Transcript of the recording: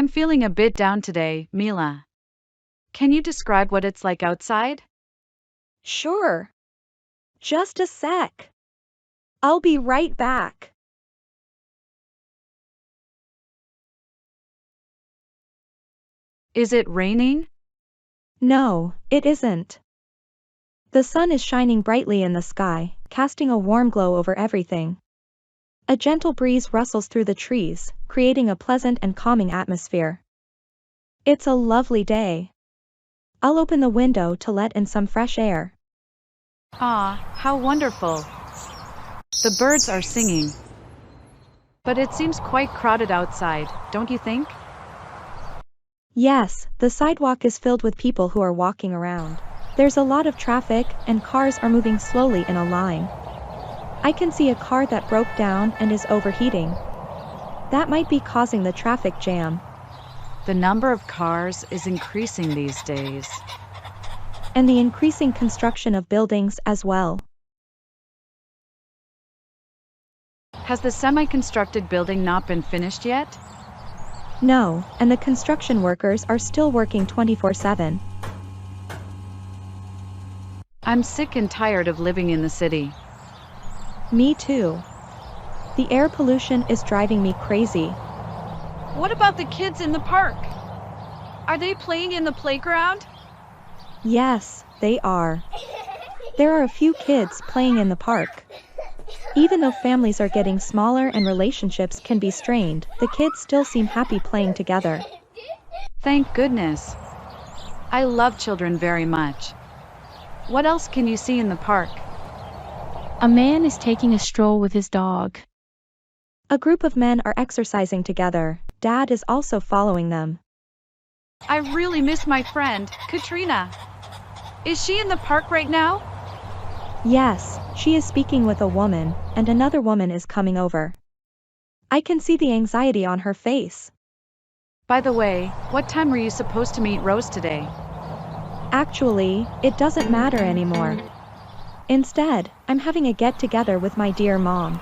I'm feeling a bit down today, Mila. Can you describe what it's like outside? Sure. Just a sec. I'll be right back. Is it raining? No, it isn't. The sun is shining brightly in the sky, casting a warm glow over everything. A gentle breeze rustles through the trees, creating a pleasant and calming atmosphere. It's a lovely day. I'll open the window to let in some fresh air. Ah, how wonderful. The birds are singing. But it seems quite crowded outside, don't you think? Yes, the sidewalk is filled with people who are walking around. There's a lot of traffic, and cars are moving slowly in a line. I can see a car that broke down and is overheating. That might be causing the traffic jam. The number of cars is increasing these days. And the increasing construction of buildings as well. Has the semi-constructed building not been finished yet? No, and the construction workers are still working 24/7. I'm sick and tired of living in the city. Me too. The air pollution is driving me crazy. What about the kids in the park? Are they playing in the playground? Yes, they are. There are a few kids playing in the park. Even though families are getting smaller and relationships can be strained, the kids still seem happy playing together. Thank goodness. I love children very much. What else can you see in the park? A man is taking a stroll with his dog. A group of men are exercising together. Dad is also following them. I really miss my friend, Katrina. Is she in the park right now? Yes, she is speaking with a woman, and another woman is coming over. I can see the anxiety on her face. By the way, what time were you supposed to meet Rose today? Actually, it doesn't matter anymore. Instead, I'm having a get-together with my dear mom.